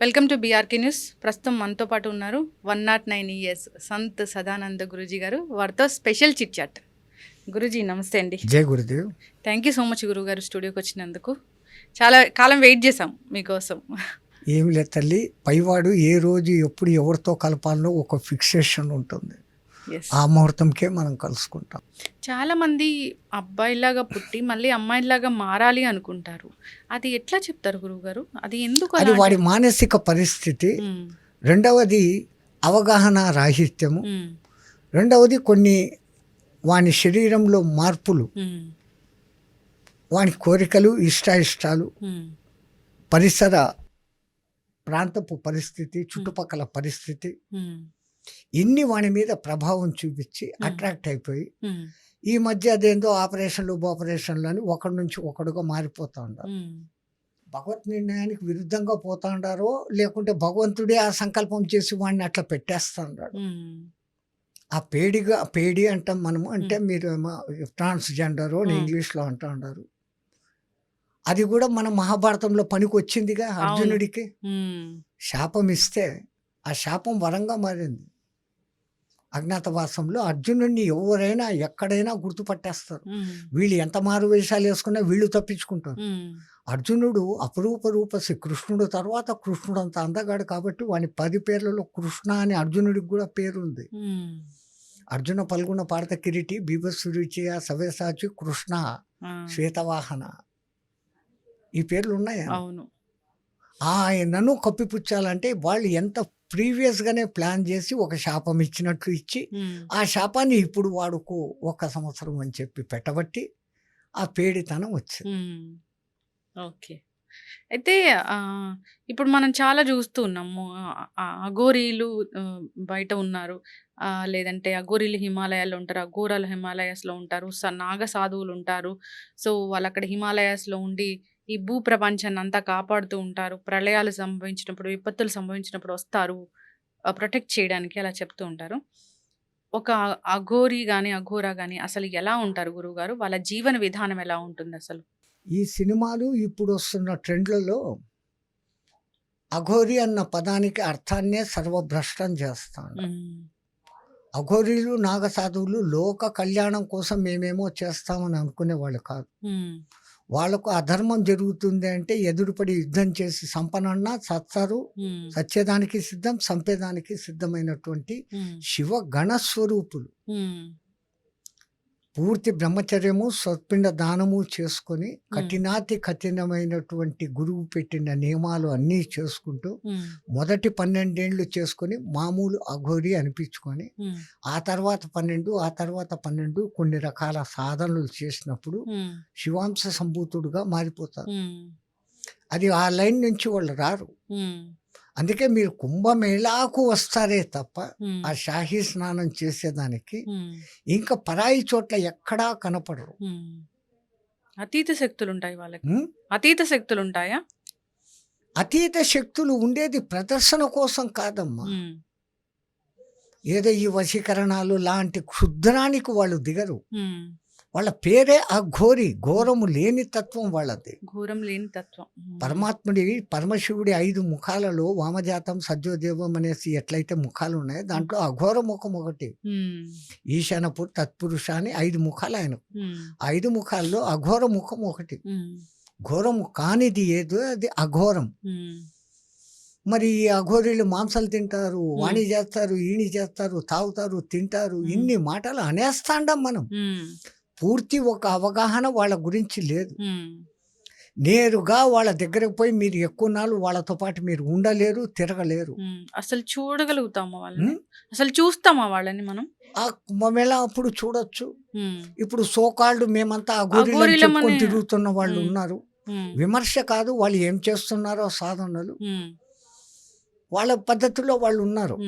Welcome to BRK news. ప్రస్తుతం మనతో పాటు ఉన్నారు 109 ఇయర్స్ సంత్ సదానంద గురూజీ గారు. వారితో స్పెషల్ చిట్ చాట్. గురూజీ నమస్తే అండి. జై Gurudev. Thank you so much గురువు గారు స్టూడియోకి వచ్చినందుకు. చాలా కాలం వెయిట్ చేసాం మీకోసం. ఏమి లేదు తల్లి, పైవాడు ఏ రోజు ఎప్పుడు ఎవరితో కలపాలో ఒక ఫిక్సేషన్ ఉంటుంది. ఆ ముహూర్తంకే మనం కలుసుకుంటాం. చాలా మంది అబ్బాయిలాగా పుట్టి మళ్ళీ అమ్మాయిలాగా మారాలి అనుకుంటారు. అది ఎట్లా చెప్తారు గురువు గారు? అది ఎందుకు? అది వాడి మానసిక పరిస్థితి. రెండవది అవగాహన రాహిత్యము. రెండవది కొన్ని వాని శరీరంలో మార్పులు, వాని కోరికలు, ఇష్టాయిష్టాలు, పరిసర ప్రాంతపు పరిస్థితి, చుట్టుపక్కల పరిస్థితి, ఇన్ని వాని మీద ప్రభావం చూపించి అట్రాక్ట్ అయిపోయి ఈ మధ్య అదేందో ఆపరేషన్లు అని ఒకడి నుంచి ఒకడుగా మారిపోతా ఉన్నారు. భగవత్ నిర్ణయానికి విరుద్ధంగా పోతా ఉండారో లేకుంటే భగవంతుడే ఆ సంకల్పం చేసి వాడిని అట్లా పెట్టేస్తా ఉన్నాడు. ఆ పేడి అంటాం మనము, అంటే మీరు ట్రాన్స్జెండర్ అని ఇంగ్లీష్లో అంటూ ఉన్నారు. అది కూడా మన మహాభారతంలో పనికి వచ్చిందిగా. అర్జునుడికి శాపం ఇస్తే ఆ శాపం వరంగా మారింది. అజ్ఞాతవాసంలో అర్జునుడిని ఎవరైనా ఎక్కడైనా గుర్తుపట్టేస్తారు. వీళ్ళు ఎంత మారు వేషాలు వేసుకున్నా వీళ్ళు తప్పించుకుంటారు. అర్జునుడు అపరూప రూపసి, కృష్ణుడు తర్వాత కృష్ణుడు అంత అందగాడు కాబట్టి వాని 10 పేర్లలో కృష్ణ అని అర్జునుడికి కూడా పేరుంది. అర్జున పల్గొన పార్థ కిరీటి బీభత్సురుచియ సవ్యసాచి కృష్ణ శ్వేతవాహన, ఈ పేర్లు ఉన్నాయి. ఆయనను కప్పిపుచ్చాలంటే వాళ్ళు ఎంత ప్రీవియస్గానే ప్లాన్ చేసి ఒక శాపం ఇచ్చినట్లు ఇచ్చి ఆ శాపాన్ని ఇప్పుడు వాడుకో 1 సంవత్సరం అని చెప్పి పెట్టబట్టి ఆ పేడితనం వచ్చింది. ఓకే. అయితే ఇప్పుడు మనం చాలా చూస్తూ ఉన్నాము. అఘోరీలు బయట ఉన్నారు, లేదంటే అఘోరీలు హిమాలయాల్లో ఉంటారు, అఘోరాలు హిమాలయాస్లో ఉంటారు, నాగ సాధువులు ఉంటారు. సో వాళ్ళు అక్కడ హిమాలయాస్లో ఉండి ఈ భూ ప్రపంచాన్ని అంతా కాపాడుతూ ఉంటారు. ప్రళయాలు సంభవించినప్పుడు, విపత్తులు సంభవించినప్పుడు వస్తారు ప్రొటెక్ట్ చేయడానికి, అలా చెప్తూ ఉంటారు. ఒక అఘోరి కానీ అఘోరా కానీ అసలు ఎలా ఉంటారు గురువుగారు? వాళ్ళ జీవన విధానం ఎలా ఉంటుంది అసలు? ఈ సినిమాలు ఇప్పుడు వస్తున్న ట్రెండ్లలో అఘోరి అన్న పదానికి అర్థాన్నే సర్వభ్రష్టం చేస్తాను. అఘోరీలు నాగసాధువులు లోక కళ్యాణం కోసం మేమేమో చేస్తామని అనుకునే వాళ్ళు కాదు. వాళ్ళకు అధర్మం జరుగుతుంది అంటే ఎదురుపడి యుద్ధం చేసి సంపనన్నా సత్తారు. సత్యదానికి సిద్ధం, సంపేదానికి సిద్ధమైనటువంటి శివ గణస్వరూపులు. పూర్తి బ్రహ్మచర్యము, సత్పిండ దానము చేసుకొని కఠినాతి కఠినమైనటువంటి గురువు పెట్టిన నియమాలు అన్నీ చేసుకుంటూ మొదటి 12 ఏళ్ళు చేసుకొని మామూలు అఘోరి అనిపించుకొని ఆ తర్వాత 12, ఆ తర్వాత 12 కొన్ని రకాల సాధనలు చేసినప్పుడు శివాంశ సంభూతుడుగా మారిపోతారు. అది ఆ లైన్ నుంచి వాళ్ళు రారు. అందుకే మీరు కుంభమేళాకు వస్తారే తప్ప ఆ షాహీ స్నానం చేసేదానికి ఇంకా పరాయి చోట్ల ఎక్కడా కనపడరు. అతీత శక్తులు ఉంటాయి వాళ్ళకి. అతీత శక్తులు ఉంటాయా? అతీత శక్తులు ఉండేది ప్రదర్శన కోసం కాదమ్మా. ఏదో ఈ వశీకరణాలు లాంటి క్షుద్రానికి వాళ్ళు దిగరు. వాళ్ళ పేరే అఘోరి, ఘోరము లేని తత్వం వాళ్ళది. ఘోరం లేని తత్వం. పరమాత్ముడి పరమశివుడి 5 ముఖాలలో వామజాతం సజ్జోదేవం అనేసి ఎట్లయితే ముఖాలు ఉన్నాయో దాంట్లో అఘోర ముఖం ఒకటి. ఈశానపుర్ తత్పురుష అని 5 ముఖాలు ఆయనకు. 5 ముఖాల్లో అఘోర ముఖం ఒకటి. ఘోరము కానిది ఏదో అది అఘోరం. మరి ఈ అఘోరీలు మాంసాలు తింటారు, వాణి చేస్తారు, ఈణి చేస్తారు, తాగుతారు, తింటారు, ఇన్ని మాటలు అనేస్తాండం మనం. పూర్తి ఒక అవగాహన వాళ్ళ గురించి లేదు. నేరుగా వాళ్ళ దగ్గరకు పోయి మీరు ఎక్కువ నాళ్ళు వాళ్ళతో పాటు మీరు ఉండలేరు, తిరగలేరు. అసలు చూడగలుగుతామా వాళ్ళని? అసలు చూస్తామా వాళ్ళని మనం? ఆ కుంభమేళ అప్పుడు చూడొచ్చు. ఇప్పుడు సోకాల్డ్ మేమంతా అఘోరీలను చెప్పుకొని తిరుగుతున్న వాళ్ళు ఉన్నారు. విమర్శ కాదు, వాళ్ళు ఏం చేస్తున్నారో సాధనలు వాళ్ళ పద్ధతిలో వాళ్ళు ఉన్నారు.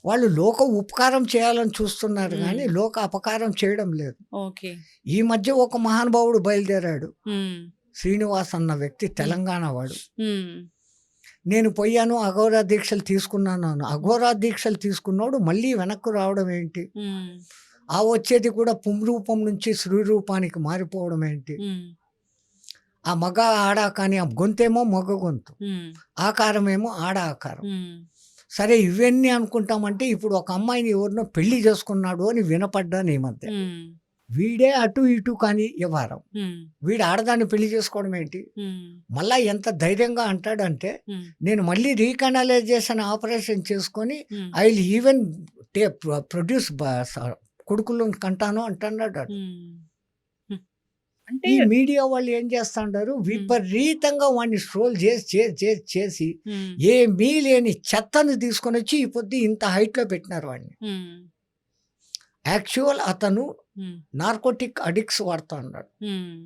వాళ్ళు లోక ఉపకారం చేయాలని చూస్తున్నారు కానీ లోక అపకారం చేయడం లేదు. ఈ మధ్య ఒక మహానుభావుడు బయలుదేరాడు, శ్రీనివాస్ అన్న వ్యక్తి, తెలంగాణ వాడు. నేను పోయాను, అఘోరా దీక్షలు తీసుకున్నాను. అఘోరా దీక్షలు తీసుకున్నాడు మళ్ళీ వెనక్కు రావడం ఏంటి? ఆ వచ్చేది కూడా పుంరూపం నుంచి శ్రీ రూపానికి మారిపోవడం ఏంటి? ఆ మగ ఆడ కానీ ఆ గొంతేమో మగ గొంతు, హ్మ్. ఆకారమేమో ఆడ ఆకారం. హ్మ్. సరే ఇవన్నీ అనుకుంటామంటే ఇప్పుడు ఒక అమ్మాయిని ఎవరినో పెళ్లి చేసుకున్నాడు అని వినపడ్డాను ఈ మధ్య. హ్మ్. వీడే అటు ఇటు కానీ వ్యవహారం. హ్మ్. వీడు ఆడదాన్ని పెళ్లి చేసుకోవడం ఏంటి? హ్మ్. మళ్ళా ఎంత ధైర్యంగా అంటాడంటే, హ్మ్. నేను మళ్ళీ రీకనలైజేషన్ ఆపరేషన్ చేసుకొని హ్మ్. ఐ విల్ ఈవెన్ ప్రొడ్యూస్ కొడుకులను కంటాను అంటున్నాడు ఆడు. హ్మ్. హ్మ్. అంటే ఈ మీడియా వాళ్ళు ఏం చేస్తాండారు, విపరీతంగా వాడిని ట్రోల్ చేసి హ్మ్. ఏమీ లేని చెత్తని తీసుకొని వచ్చి ఈ పొద్దు ఇంత హైట్‌లో పెట్టినారు వాడిని. హ్మ్. యాక్చువల్ అతను హ్మ్. నార్కోటిక్ అడిక్ట్స్ వాడుతా ఉన్నాడు. హ్మ్.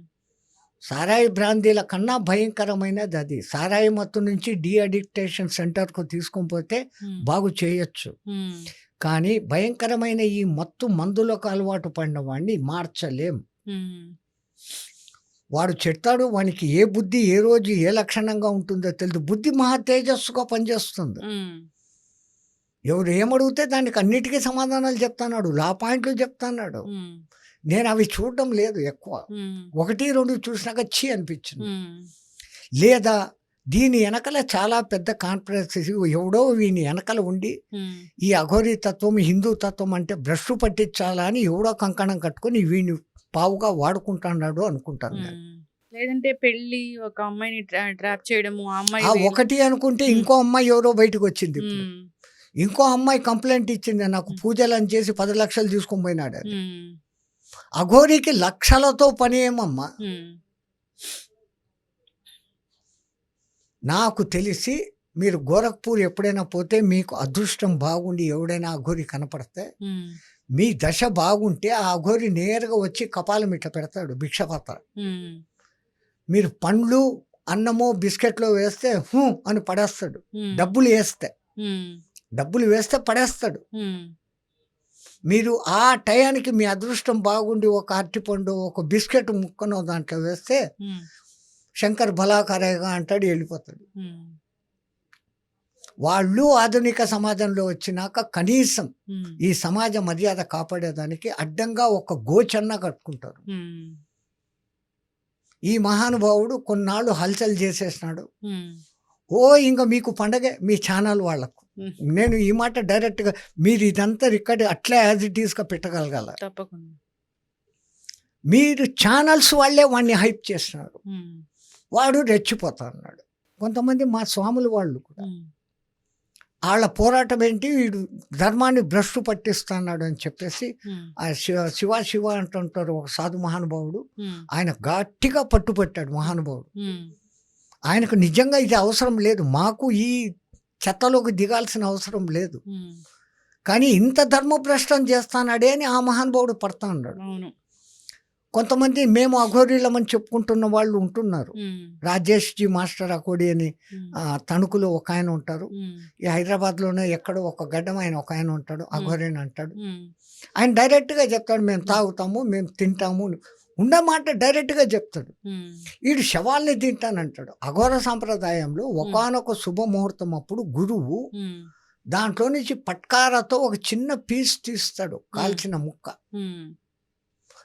సారాయి బ్రాందీల కన్నా భయంకరమైనది అది. సారాయి మత్తు నుంచి డీ అడిక్టేషన్ సెంటర్‌కు తీసుకొని పోతే హ్మ్. బాగు చేయొచ్చు. హ్మ్. కానీ భయంకరమైన ఈ మత్తు మందులకు అలవాటు పడిన వాడిని మార్చలేం. హ్మ్. వాడు చెప్తాడు, వానికి ఏ బుద్ధి ఏ రోజు ఏ లక్షణంగా ఉంటుందో తెలీదు. బుద్ధి మహా తేజస్సుగా పనిచేస్తుంది. హ్మ్. ఎవరు ఏమడిగితే దానికి అన్నిటికీ సమాధానాలు చెప్తున్నాడు. లా పాయింట్లు చెప్తున్నాడు. హ్మ్. నేను అవి చూడడం లేదు ఎక్కువ. హ్మ్. 1, 2 చూసినాక ఛీ అనిపించింది. హ్మ్. లేదా దీని వెనకల చాలా పెద్ద కాన్స్పిరసీ ఎవడో వీని వెనకల ఉండి హ్మ్. ఈ అఘోరీ తత్వం, హిందూ తత్వం అంటే భ్రష్టు పట్టించాలా అని ఎవడో కంకణం కట్టుకొని వీడిని పావుగా వాడుకుంటున్నాడు అనుకుంటాను నేను. హ్మ్. లేదంటే పెళ్లి ఒక అమ్మాయిని ట్రాప్ చేయడము, ఆ అమ్మాయి ఆ వేరే ఒకటి అనుకుంటే హ్మ్. ఇంకో అమ్మాయి ఎవరో బయటకు వచ్చింది ఇప్పుడు. హ్మ్. ఇంకో అమ్మాయి కంప్లైంట్ ఇచ్చింది, నాకు హ్మ్. పూజలని చేసి 10 లక్షలు తీసుకొని పోయినాడు అని. హ్మ్. అఘోరీకి లక్షలతో పని ఏమమ్మా? హ్మ్. నాకు తెలిసి మీరు గోరఖ్పూర్ ఎప్పుడైనా పోతే మీకు అదృష్టం బాగుండి ఎవడైనా అఘోరి కనపడితే, హ్మ్. మీ దశ బాగుంటే ఆ అఘోరి నేరుగా వచ్చి కపాలం ఇట్ట పెడతాడు భిక్షపాత్ర. హ్మ్. మీరు పండ్లు, అన్నమో, బిస్కెట్లో వేస్తే హూ అని పడేస్తాడు. హ్మ్. డబ్బులు వేస్తే. హ్మ్. డబ్బులు వేస్తే పడేస్తాడు. హ్మ్. మీరు ఆ టయానికి మీ అదృష్టం బాగుండి ఒక అరటిపండు, ఒక బిస్కెట్ ముక్కనో దాంట్లో వేస్తే హ్మ్. శంకర్ భలాకరేగా అంటాడు, వెళ్ళిపోతాడు. హ్మ్. వాళ్ళు ఆధునిక సమాజంలో వచ్చినాక కనీసం హ్మ్. ఈ సమాజ మర్యాద కాపాడేదానికి అడ్డంగా ఒక గోచన్న కట్టుకుంటారు. హ్మ్. ఈ మహానుభావుడు కొన్నాళ్ళు హల్చల్ చేసేసినాడు. హ్మ్. ఓ ఇంక మీకు పండగే మీ ఛానల్ వాళ్ళకు. హ్మ్. నేను ఈ మాట డైరెక్ట్‌గా మీరు ఇదంతా రికార్డ్ అట్లే యాజ్ ఇట్ ఈస్‌గా పెట్టగలగాల. తప్పకుండా. మీరు ఛానల్స్ వాళ్ళే వాడిని హైప్ చేస్తున్నారు. హ్మ్. వాడు రెచ్చిపోతా ఉన్నాడు. కొంతమంది మా స్వాములు వాళ్ళు కూడా. హ్మ్. ఆళ్ళ పోరాటం ఏంటి, వీడు ధర్మాన్ని భ్రష్టు పట్టిస్తున్నాడు అని చెప్పేసి హ్మ్. ఆ శివ అంటుంటారు ఒక సాధు మహానుభావుడు. హ్మ్. ఆయన గట్టిగా పట్టుపట్టాడు మహానుభావుడు. హ్మ్. ఆయనకు నిజంగా ఇది అవసరం లేదు. మాకు ఈ చెత్తలోకి దిగాల్సిన అవసరం లేదు. హ్మ్. కానీ ఇంత ధర్మభ్రష్టం చేస్తానాడే అని ఆ మహానుభావుడు పడతా ఉన్నాడు. అవును. కొంతమంది మేము అఘోరీలమని చెప్పుకుంటున్న వాళ్ళు ఉంటున్నారు. హ్మ్. రాజేష్‌జీ మాస్టర్ అకోడి అని హ్మ్. తణుకులో ఒకాయన ఉంటారు. హ్మ్. ఈ హైదరాబాద్‌లోనే ఎక్కడో ఒక గడ్డం ఆయన ఒకాయన ఉంటాడు. హ్మ్. అఘోరీని అంటాడు. హ్మ్. ఆయన డైరెక్ట్‌గా చెప్తాడు, మేము హ్మ్. తాగుతాము, మేము తింటాము. ఉన్న మాట డైరెక్ట్‌గా చెప్తాడు. హ్మ్. ఈడు శవాల్ని తింటానంటాడు. అఘోర సాంప్రదాయంలో హ్మ్. ఒకానొక శుభముహూర్తం అప్పుడు గురువు హ్మ్. దాంట్లో నుంచి పట్కారాతో ఒక చిన్న పీస్ తీస్తాడు, హ్మ్. కాల్చిన ముక్క. హ్మ్.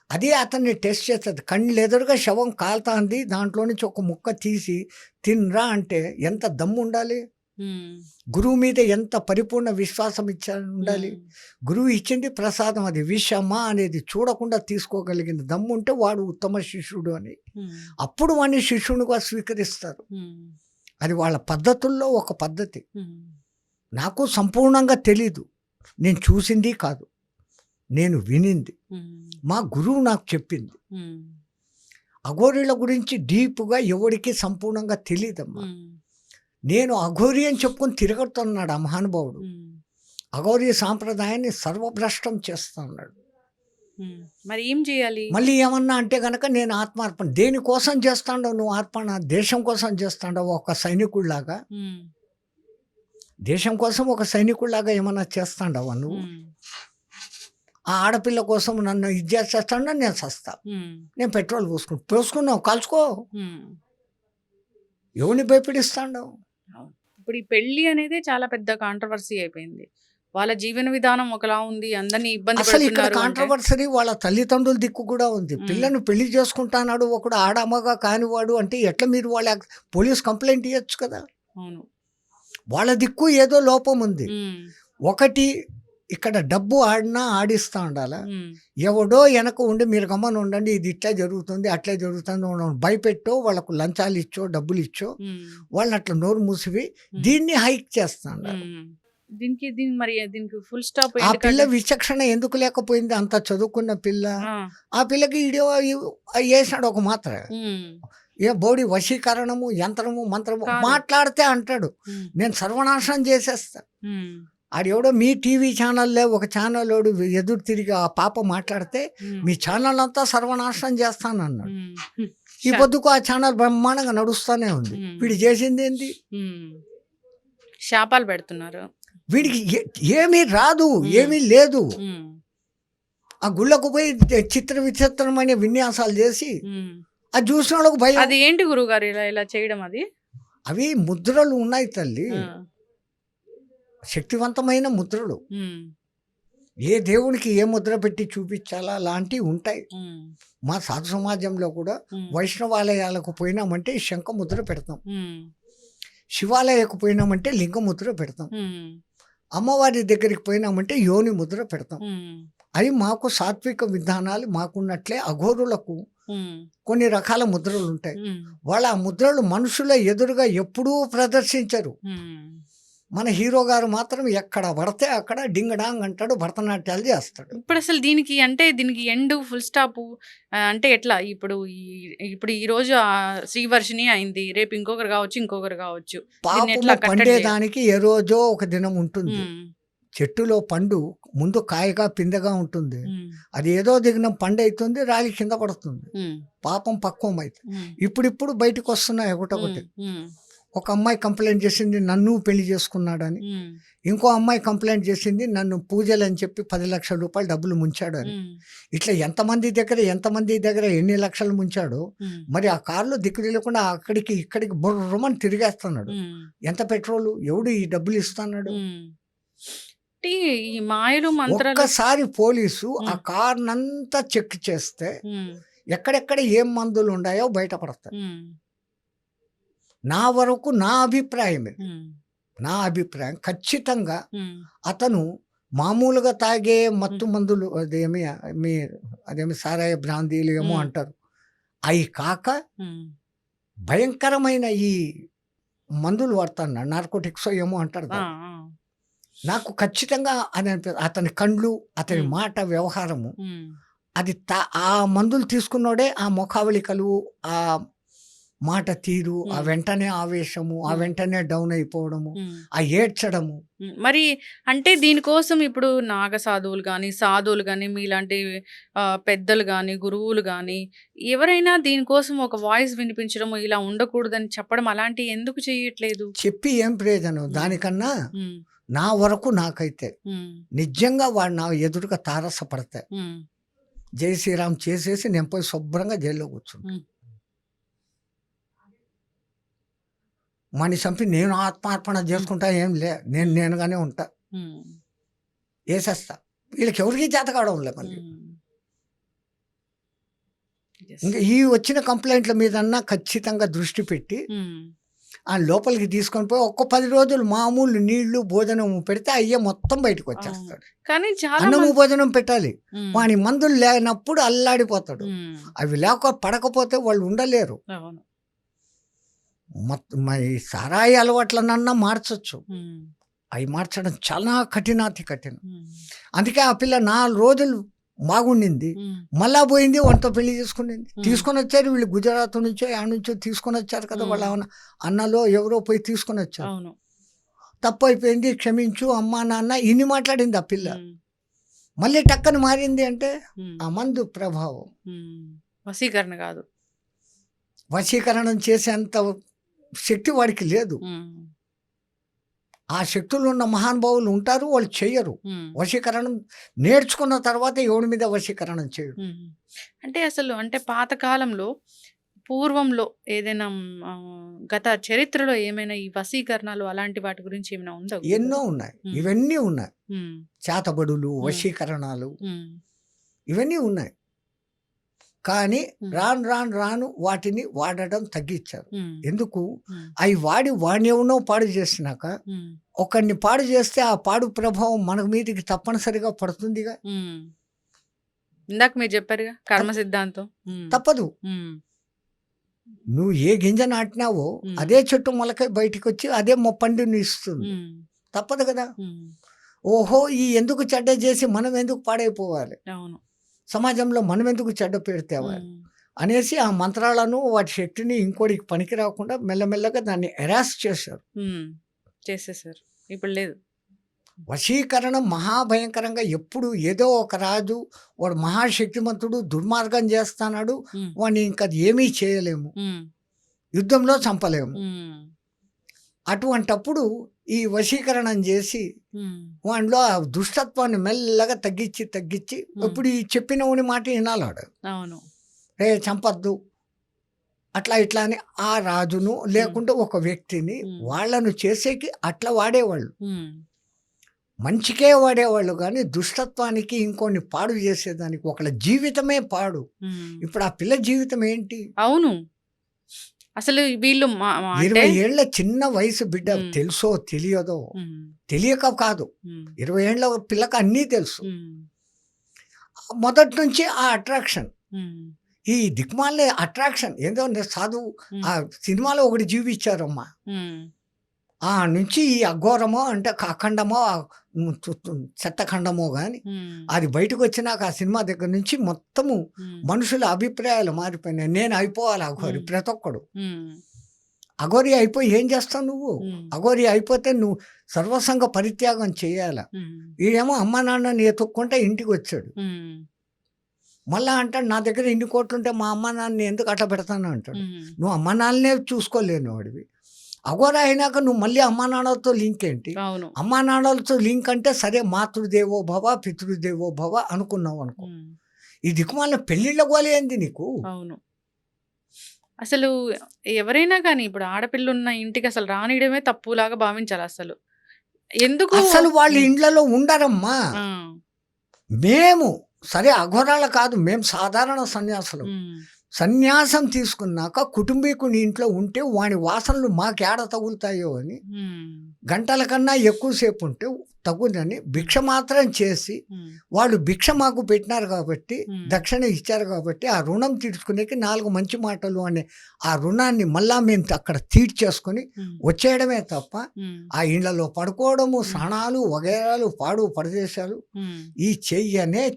అది అతన్ని టెస్ట్ చేస్తది. కళ్ళెదురుగా శవం కాలుతాంది. దాంట్లో నుంచి ఒక ముక్క తీసి తినరా అంటే ఎంత దమ్ముండాలి? హ్మ్. గురువు మీద ఎంత పరిపూర్ణ విశ్వాసం ఉండాలి? హ్మ్. గురువు ఇచ్చింది ప్రసాదం, అది విషమా అనేది చూడకుండా తీసుకోగలిగిన దమ్ముంటే వాడు ఉత్తమ శిష్యుడు అని. హ్మ్. అప్పుడు వాడిని శిష్యునిగా స్వీకరిస్తారు. హ్మ్. అది వాళ్ళ పద్ధతుల్లో ఒక పద్ధతి. హ్మ్. నాకు సంపూర్ణంగా తెలీదు. నేను చూసింది కాదు. నేను వినింది. హ్మ్. మా గురువు నాకు చెప్పింది. హ్మ్. అఘోరీల గురించి డీప్‌గా ఎవడికి సంపూర్ణంగా తెలీదమ్మా. హ్మ్. నేను అఘోరి అని చెప్పుకొని తిరుగుతున్నాడు ఆ మహానుభావుడు. హ్మ్. అఘోరీ సాంప్రదాయాన్ని సర్వభ్రష్టం చేస్తా ఉన్నాడు. హ్మ్. మరి ఏం చేయాలి? మళ్ళీ ఏమన్నా అంటే గనక నేను ఆత్మార్పణ. దేనికోసం చేస్తాండవు నువ్వు అర్పణ? దేశం కోసం చేస్తాండవా ఒక సైనికుడిలాగా? హ్మ్. దేశం కోసం ఒక సైనికుడిలాగా ఏమన్నా చేస్తాండవా నువ్వు? హ్మ్. ఆ ఆడపిల్ల కోసం నన్ను ఇది చేసేస్తాండా, నేను సస్తా. హ్మ్. నేను పెట్రోల్ పోసుకున్నావు కాల్చుకో. హ్మ్. ఎవడిని భయపెడిస్తాండవు? అవును. ఇప్పుడు ఈ పెళ్లి అనేది చాలా పెద్ద కాంట్రోవర్సీ అయిపోయింది. వాళ్ళ జీవన విధానం ఒకలా ఉంది. అందరిని ఇబ్బంది అసలు ఇక్కడ పెడుతున్నారు అంటే కాంట్రవర్సరీ వాళ్ళ తల్లిదండ్రుల దిక్కు కూడా ఉంది. హ్మ్. పిల్లను పెళ్లి చేసుకుంటాన్నాడు ఒకడు ఆడమ్మగా కానివాడు అంటే ఎట్లా మీరు వాళ్ళ పోలీస్ కంప్లైంట్ ఇవ్వచ్చు కదా. అవును. వాళ్ళ దిక్కు ఏదో లోపం ఉంది. హ్మ్. ఒకటి ఇక్కడ డబ్బు ఆడినా ఆడిస్తా ఉండాలా. హ్మ్. ఎవడో వెనక ఉండి మీరు గమ్మని ఉండండి, ఇది ఇట్లా జరుగుతుంది అట్లే జరుగుతుంది భయపెట్టో వాళ్ళకు లంచాలు ఇచ్చో డబ్బులు ఇచ్చో హ్మ్. వాళ్ళని అట్లా నోరు మూసివి హ్మ్. దీన్ని హైక్ చేస్తా ఉండాలి. హ్మ్. దీనికి ఫుల్ స్టాప్ ఆ పిల్ల ఎందుకంటే విచక్షణ ఎందుకు లేకపోయింది? అంత చదువుకున్న పిల్ల. ఆ! ఆ పిల్లకి వేసాడు ఒక మాత్ర. హ్మ్. ఏ బోడి వశీకరణము యంత్రము మంత్రము కాదు. మాట్లాడితే అంటాడు హ్మ్. నేను సర్వనాశనం చేసేస్తా. హ్మ్. ఆడెవడో మీ టీవీ ఛానల్లో ఒక ఛానలోడు ఎదురు తిరిగి ఆ పాప మాట్లాడితే హ్మ్. మీ ఛానల్ అంతా సర్వనాశనం చేస్తానన్నాడు. హ్మ్. ఈ ష పొద్దుకు ఆ ఛానల్ బ్రహ్మాండంగా నడుస్తూనే ఉంది. హ్మ్. వీడు చేసింది ఏంది? హ్మ్. శాపాలు పెడుతున్నారు. వీడికి ఏమీ రాదు, హ్మ్. ఏమీ లేదు. హ్మ్. ఆ గుళ్ళకు పోయి చిత్ర విచిత్రమైన విన్యాసాలు చేసి హ్మ్. అది చూసిన వాళ్ళకు భయం. అది ఏంటి గురువుగారు ఇలా ఇలా చేయడం అది? అవి ముద్రలు ఉన్నాయి తల్లి, ఆ! శక్తివంతమైన ముద్రలు. హ్మ్. ఏ దేవునికి ఏ ముద్ర పెట్టి చూపించాలా అలాంటివి ఉంటాయి. హ్మ్. మా సాధు సమాజంలో కూడా హ్మ్. వైష్ణవాలయాలకు పోయినామంటే శంఖ ముద్ర పెడతాం, హ్మ్. శివాలయకు పోయినామంటే లింగ ముద్ర పెడతాం, హ్మ్. అమ్మవారి దగ్గరికి పోయినామంటే యోని ముద్ర పెడతాం. హ్మ్. అవి మాకు సాత్విక విధానాలు మాకున్నట్లే అఘోరులకు హ్మ్. కొన్ని రకాల ముద్రలు ఉంటాయి. హ్మ్. వాళ్ళ ఆ ముద్రలు మనుషుల ఎదురుగా ఎప్పుడూ ప్రదర్శించరు. హ్మ్. మన హీరో గారు మాత్రం ఎక్కడ పడితే అక్కడ డింగ్ డాంగ్ అంటాడు, భరతనాట్యాలు చేస్తాడు. ఇప్పుడసలు దీనికి ఎండ్ ఫుల్ స్టాపు అంటే ఎట్లా? ఇప్పుడు ఈరోజు శ్రీవర్షిణి అయింది. రేపు ఇంకొకరు గావచ్చు, ఇంకొకరు గావచ్చు. దీన్ని పాపము ఎట్లా కట్టడి చేయాలి? పండేదానికి ఏ రోజో ఒక దినం ఉంటుంది. హ్మ్. చెట్టులో పండు ముందు కాయగా పిందెగా ఉంటుంది. హ్మ్. అది ఏదో దిగిన పండు అవుతుంది, రాలి కింద పడుతుంది. హ్మ్. పాపం పక్వం అవుతుంది. హ్మ్. ఇప్పుడిప్పుడు బయటకు వస్తున్నాయి హ్మ్. ఒకటొకటి. హ్మ్. ఒక అమ్మాయి కంప్లైంట్ చేసింది నన్ను పెళ్లి చేసుకున్నాడని. హ్మ్. ఇంకో అమ్మాయి కంప్లైంట్ చేసింది నన్ను పూజలు అని చెప్పి 10 లక్షల రూపాయలు డబ్బులు ముంచాడు అని. హ్మ్. ఇట్లా ఎంతమంది దగ్గర ఎన్ని లక్షలు ముంచాడో హ్మ్. మరి ఆ కార్లో దిక్కు తెలియకుండా అక్కడికి ఇక్కడికి బుర్రమని తిరిగేస్తున్నాడు. హ్మ్. ఎంత పెట్రోలు, ఎవడు ఈ డబ్బులు ఇస్తున్నాడు? హ్మ్. అంటే ఈ మాయలు మంత్రాలు ఒక్కసారి పోలీసు ఆ హ్మ్. కార్నంతా చెక్ చేస్తే హ్మ్. ఎక్కడెక్కడ ఏం మందులు ఉన్నాయో బయటపడతాయి. హ్మ్. నా వరకు నా అభిప్రాయం ఇది. హ్మ్. నా అభిప్రాయం ఖచ్చితంగా హ్మ్. అతను మామూలుగా తాగే హ్మ్. మత్తు మందులు మీ అదేమి సారాయి బ్రాందీలు ఏమో హ్మ్. అంటారు. అయి కాక హ్మ్. భయంకరమైన ఈ మందులు వాడుతున్నాడు. నార్కోటిక్సో ఏమో అంటారు ఆ! దాన్ని. ఆ! నాకు ఖచ్చితంగా అది అతని కండ్లు, అతని హ్మ్. మాట, వ్యవహారము హ్మ్. అది ఆ మందులు తీసుకున్నోడే ఆ ముఖావళికలు, ఆ మాట తీరు, ఆ హ్మ్. వెంటనే ఆవేశము, ఆ హ్మ్. వెంటనే డౌన్ అయిపోవడము, హ్మ్. ఆ ఏడ్చడము. మరి అంటే దీనికోసం ఇప్పుడు నాగ సాధువులు గాని, సాధువులు గాని, మీలాంటి పెద్దలు గాని, గురువులు గాని ఎవరైనా దీనికోసం ఒక వాయిస్ వినిపించడం, ఇలా ఉండకూడదని చెప్పడం అలాంటియి ఎందుకు చేయట్లేదు? చెప్పి ఏం ప్రయోజనం? హ్మ్. దానికన్నా హ్మ్. నా వరకు నాకైతే హ్మ్. నిజంగా వాడు నా ఎదురుగా తారసపడితే హ్మ్. జై శ్రీరామ్ చేసేసి నేను పోయి శుభ్రంగా జైల్లో కూర్చుంటా. హ్మ్. వాడిని చంపి నేను ఆత్మార్పణ హ్మ్. చేసుకుంటా ఏం లే. నేను హ్మ్. నేనుగానే ఉంటా. హ్మ్. ఏసేస్తా. వీళ్ళకి ఎవరికీ చేత కావడంలే మళ్ళీ. హ్మ్. యెస్. ఇంకా ఈ వచ్చిన కంప్లైంట్ల మీదన్నా ఖచ్చితంగా దృష్టి పెట్టి హ్మ్. ఆ లోపలికి తీసుకొని పోయి ఒక్క 10 రోజులు మామూలు నీళ్లు, భోజనము పెడితే అయ్యే మొత్తం అవును. బయటకొచ్చేస్తాడు. కానీ చాలా అన్నము, మంది భోజనం పెట్టాలి. హ్మ్. వాని మందులు లేనప్పుడు అల్లాడిపోతాడు. హ్మ్. అవి పడకపోతే వాళ్ళు ఉండలేరు. అవును. మరి సారాయి అలవాట్లనన్నా మార్చొచ్చు. హ్మ్. అవి మార్చడం చాలా కఠినాతి కఠినం. హ్మ్. అందుకే ఆ పిల్ల 4 రోజులు బాగుండింది. హ్మ్. మళ్ళా పోయింది వానితో పెళ్లి చేసుకునింది. హ్మ్. తీసుకొనొచ్చారు వీళ్ళు గుజరాత్ నుంచో యాడ నుంచో తీసుకొనొచ్చారు కదా! వాళ్ళ హ్మ్. అన్నలో ఎవరో పోయి తీసుకొనొచ్చారు. అవును. తప్పయిపోయింది క్షమించు అమ్మా, నాన్న ఇన్ని మాట్లాడింది ఆ పిల్ల. హ్మ్. మళ్ళీ టక్కన మారింది అంటే హ్మ్. ఆ మందు ప్రభావం. హ్మ్. వశీకరణ గాదు. వశీకరణం చేసేంత శక్తి వాడికి లేదు. హ్మ్. ఆ శక్తులున్న మహానుభావులు ఉంటారు. వాళ్ళు చెయ్యరు. హ్మ్. వశీకరణం నేర్చుకున్న తర్వాత ఎవడి మీద వశీకరణం చేయడు. హ్మ్. అంటే అసలు పాత కాలంలో పూర్వంలో ఏదైనా గత చరిత్రలో ఏమైనా ఈ వశీకరణాలు అలాంటి వాటి గురించి ఏమైనా ఉందా ఎన్నో గురుగారు? ఉన్నాయి. హ్మ్. ఇవన్నీ ఉన్నాయి. హ్మ్. చేతబడులు, హ్మ్. వశీకరణాలు హ్మ్. ఇవన్నీ ఉన్నాయి. కానీ హ్మ్. రాను వాటిని వాడడం తగ్గించారు. హ్మ్. ఎందుకు? హ్మ్. అవి వాడి వాడినెవనో పాడు చేసినాక హ్మ్. ఒకడిని పాడు చేస్తే ఆ పాడు ప్రభావం మన మీదకి తప్పనిసరిగా పడుతుందిగా. హ్మ్. ఇందాక మీరు చెప్పారుగా కర్మ తప్ సిద్ధాంతం. హ్మ్. తప్పదు. హ్మ్. నువ్వు ఏ గింజ నాటినావో హ్మ్. అదే చెట్టు మొలకై బయటికొచ్చి అదే పండుని ఇస్తుంది. హ్మ్. తప్పదు కదా! హ్మ్. ఓహో! ఈ ఎందుకు చెడ్డ చేసి మనం ఎందుకు పాడైపోవాలి? అవును. సమాజంలో మనం ఎందుకు చెడ్డ పేరు తేవాలి? హ్మ్. అనేసి ఆ మంత్రాలను వాటి శక్తిని ఇంకోడికి పనికి రాకుండా మెల్లమెల్లగా దాన్ని ఎరాస్ చేశారు. హ్మ్. చేసేసారు. ఇప్పుడు లేదు. వశీకరణం మహాభయంకరంగా ఎప్పుడు ఏదో ఒక రాజు వాడు మహాశక్తిమంతుడు దుర్మార్గం చేస్తున్నాడు. హ్మ్. వాడిని ఇంక ఏమీ చేయలేము. హ్మ్. యుద్ధంలో చంపలేము. హ్మ్. అటువంటప్పుడు ఈ వశీకరణం చేసి హ్మ్. వానిలో ఆ దుష్టత్వాన్ని మెల్లగా తగ్గించి హ్మ్. ఇప్పుడు ఈ చెప్పినవని మాట వినాలాడు. అవును. రే చంపొద్దు అట్లా ఇట్లా అని ఆ రాజును హ్మ్. లేకుంటే ఒక వ్యక్తిని హ్మ్. వాళ్ళను చేసేకి అట్లా వాడేవాళ్ళు. హ్మ్. మంచికే వాడేవాళ్ళు గానీ దుష్టత్వానికి ఇంకోడిని పాడు చేసేదానికి ఒకళ్ళ జీవితమే పాడు. హ్మ్. ఇప్పుడు ఆ పిల్ల జీవితం ఏంటి? అవును. అసలు వీళ్ళు అంటే 20 ఏళ్ల చిన్న వయసు బిడ్డ హ్మ్. తెలుసో తెలియదో హ్మ్. తెలియక కాదు. హ్మ్. 20 ఏళ్ల పిల్లకి అన్నీ తెలుసు. హ్మ్. మొదటి నుంచి ఆ అట్రాక్షన్. హ్మ్. ఈ దిక్మాలిన అట్రాక్షన్ ఏదో చదువు హ్మ్. ఆ సినిమాలో ఒకటి చూపించారమ్మా. హ్మ్. ఆ నుంచి ఈ అఘోరమో అంటే అఖండమో చెత్తఖండమో గాని హ్మ్. అది బయటకొచ్చినాక ఆ సినిమా దగ్గర నుంచి మొత్తము హ్మ్. మనుషుల అభిప్రాయాలు మారిపోయినాయి. నేను అయిపోవాలి అఘోరి హ్మ్. ప్రతి ఒక్కడు. హ్మ్. అఘోరి అయిపోయి ఏం చేస్తావు నువ్వు? హ్మ్. అఘోరి అయిపోతే నువ్వు సర్వసంగ పరిత్యాగం చేయాల. హ్మ్. ఈడేమో అమ్మా నాన్నని ఎతుక్కుంటే ఇంటికొచ్చాడు. హ్మ్. మళ్ళా అంటాడు నా దగ్గర ఇన్ని కోట్లుంటే మా అమ్మా నాన్నని ఎందుకు అట్ట పెడతాను అంటాడు. హ్మ్. నువ్వు అమ్మా నాన్ననే చూసుకోలేనివాడివి. అఘోర అయినాక నువ్వు మళ్ళీ అమ్మా నాన్నలతో లింక్ ఏంటి? అవును. అమ్మా నాన్నలతో లింక్ అంటే సరే మాతృదేవో భవ, పితృదేవో భవ అనుకున్నావు అనుకో. హ్మ్. ఈ దిక్కుమాలిన పెళ్ళిళ్ళ గోల ఏంది నీకు? అవును. అసలు ఎవరైనా గాని ఇప్పుడు ఆడపిల్లున్న ఇంటికి అసలు రానియడమే తప్పులాగా భావించాలసలు. ఎందుకు అస్సలు వాళ్ళ హ్మ్. ఇండ్లలో ఉండరమ్మా. ఆ! మేము సరే అఘోరాలు కాదు. మేము సాధారణ సన్యాసులం. హ్మ్. సన్యాసం తీసుకున్నాక కుటుంబీకుని ఇంట్లో ఉంటే వాని వాసనలు మాకేడ తగులుతాయో అని హ్మ్. గంటల కన్నా ఎక్కువ సేపు ఉంటే తగునని హ్మ్. భిక్ష మాత్రం చేసి హ్మ్. వాళ్ళు భిక్ష మాకు పెట్టినారు కాబట్టి హ్మ్. దక్షిణ ఇచ్చారు కాబట్టి ఆ రుణం తీర్చుకునేకి 4 మంచి మాటలు అనే ఆ రుణాన్ని మళ్ళా మేము అక్కడ తీర్చేసుకొని హ్మ్. వచ్చేయడమే తప్ప హ్మ్. ఆ ఇళ్లలో పడుకోవడము, హ్మ్. స్నానాలు వగైరాలు పాడు పరదేశాలు హ్మ్. ఈ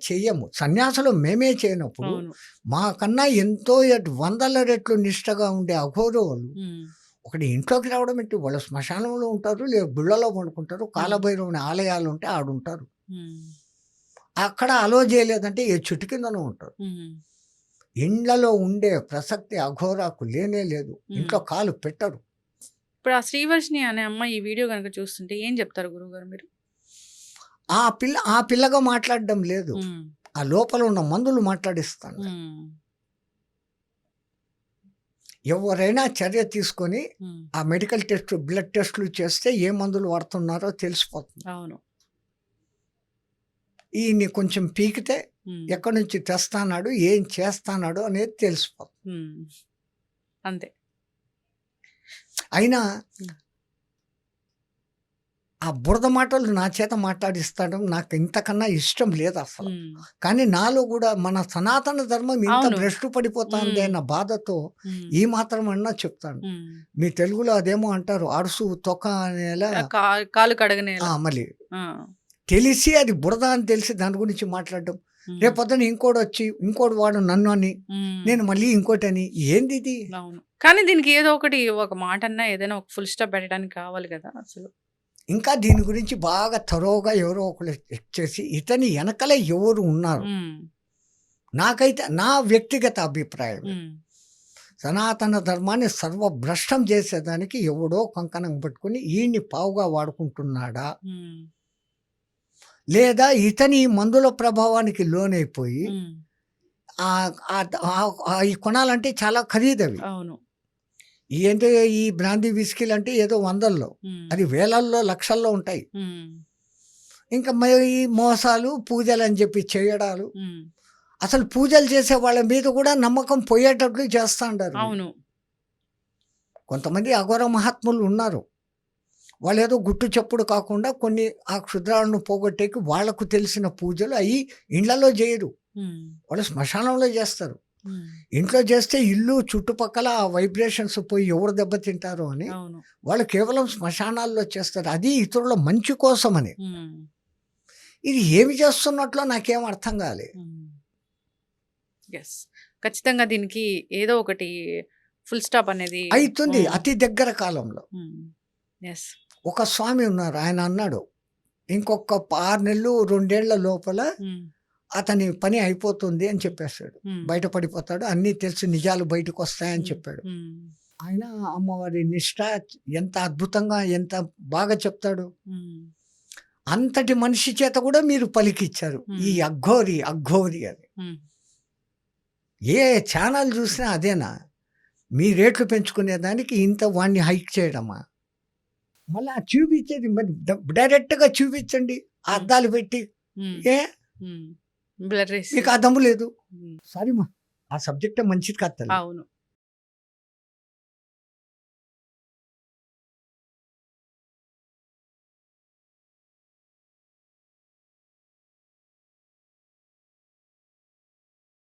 చెయ్యము. సన్యాసులు మేమే చేయనప్పుడు అవును. మాకన్నా ఎంతో వందల రెట్లు నిష్టగా ఉండే అఘోరోలు హ్మ్. ఒకటి ఇంట్లోకి రావడం ఏంటి? వాళ్ళు శ్మశానంలో ఉంటారు, లేదా గుళ్ళలో పండుకుంటారు. హ్మ్. కాలభైరవుని ఆలయాలు ఉంటే ఆడుంటారు. హ్మ్. అక్కడ అలో చేయలేదంటే ఏ చెట్టు కిందనో ఉంటారు. హ్మ్. ఇండ్లలో ఉండే ప్రసక్తి అఘోరాకు లేనే లేదు. హ్మ్. ఇంట్లో కాలు పెట్టరు. ఇప్పుడు ఆ శ్రీవర్షిణి అనే అమ్మాయి ఈ వీడియో గనుక చూస్తుంటే ఏం చెప్తారు గురువుగారు మీరు? ఆ పిల్లగా మాట్లాడడం లేదు. హ్మ్. ఆ లోపల ఉన్న మందులు మాట్లాడిస్తాండాయి. హ్మ్. ఎవరైనా చర్య తీసుకొని హ్మ్. ఆ మెడికల్ టెస్ట్, బ్లడ్ టెస్ట్‌లు చేస్తే ఏ మందులు వాడుతున్నారో తెలిసిపోతుంది. అవును. ఈయన్ని కొంచెం పీకితే హ్మ్. ఎక్కడి నుంచి తెస్తాన్నాడు, ఏం చేస్తాన్నాడు అనేది తెలిసిపోతుంది. హ్మ్. అంతే. అయినా హ్మ్. ఆ బురద మాటలు నా చేత మాట్లాడిస్తడం నాకు ఇంతకన్నా ఇష్టం లేదసల. హ్మ్. కానీ నాలో గూడా మన సనాతన ధర్మం ఇంత అవును. భ్రష్టు పడిపోతాందే హ్మ్. అన్న బాధతో హ్మ్. ఈ మాత్రమన్నా చెప్తాను. హ్మ్. మీ తెలుగులో అదేమో అంటారు అడుసు తొక్క అనేలా కాలు కడగనేల. మళ్ళీ ఆ! తెలిసి అది బురద అని తెలిసి దాని గురించి మాట్లాడడం. హ్మ్. రేపొద్దున ఇంకోడొచ్చి ఇంకోడు వాడు నన్ను అని, హ్మ్. నేను మళ్ళీ ఇంకోటని ఏందిది? అవును. కానీ దీనికి ఏదో ఒకటి ఒక మాటన్నా ఏదైనా ఒక ఫుల్ స్టాప్ పెట్టడానికి కావాలి గదా! అసలు. ఇంకా దీని గురించి బాగా థరోగా ఎవరో ఒకళ్ళు చెక్ చేసి ఇతని ఎనకలే ఎవరు ఉన్నారు. హ్మ్. నాకైతే నా వ్యక్తిగత అభిప్రాయం. హ్మ్. సనాతన ధర్మాన్ని సర్వభ్రష్టం చేసేదానికి ఎవడో కంకణం పట్టుకొని ఈయన్ని పావుగా వాడుకుంటున్నాడా? హ్మ్. లేదా ఇతని మందుల ప్రభావానికి లోనైపోయి హ్మ్. ఈ కొనాలంటే చాలా ఖరీదవి. అవును. ఏంటి ఈ బ్రాందీ విస్కీలు అంటే ఏదో వందల్లో, అది వేలల్లో లక్షల్లో ఉంటాయి. ఇంకా మరి ఈ మోసాలు పూజలు అని చెప్పి చేయడాలు, అసలు పూజలు చేసే వాళ్ళ మీద కూడా నమ్మకం పోయేటట్లు చేస్తా ఉంటారు. అవును. కొంతమంది అఘోర మహాత్ములు ఉన్నారు. వాళ్ళు ఏదో గుట్టు చెప్పుడు కాకుండా కొన్ని ఆ క్షుద్రాలను పోగొట్టేకి వాళ్లకు తెలిసిన పూజలు అవి ఇళ్లలో చేయరు, వాళ్ళు శ్మశానంలో చేస్తారు. ఇంట్లో చేస్తే ఇల్లు చుట్టుపక్కల ఆ వైబ్రేషన్స్ పోయి ఎవరు దెబ్బతింటారు అని వాళ్ళు కేవలం శ్మశానాల్లో చేస్తారు, అది ఇతరుల మంచి కోసమని. ఇది ఏమి చేస్తున్నట్లో నాకేం అర్థం కాలే. ఖచ్చితంగా దీనికి ఏదో ఒకటి ఫుల్ స్టాప్ అనేది అవుతుంది అతి దగ్గర కాలంలో. ఒక స్వామి ఉన్నారు, ఆయన అన్నాడు ఇంకొక 6 నెలలు 2 ఏళ్ల లోపల అతని పని అయిపోతుంది అని చెప్పేస్తాడు, బయటపడిపోతాడు, అన్నీ తెలిసి నిజాలు బయటకు వస్తాయని చెప్పాడు. ఆయన అమ్మవారి నిష్ఠ ఎంత అద్భుతంగా ఎంత బాగా చెప్తాడు. అంతటి మనిషి చేత కూడా మీరు పలికిచ్చారు ఈ అఘోరి అఘోరి అని. ఏ ఛానల్ చూసినా అదేనా, మీ రేట్లు పెంచుకునేదానికి ఇంత వాడిని హైక్ చేయడమా? మళ్ళీ చూపించేది మరి డైరెక్ట్గా చూపించండి, అద్దాలు పెట్టి. ఏ మీకు ఆ దమ్ము లేదు? సారీ మా, ఆ సబ్జెక్టే మంచిది కాదు. అవును.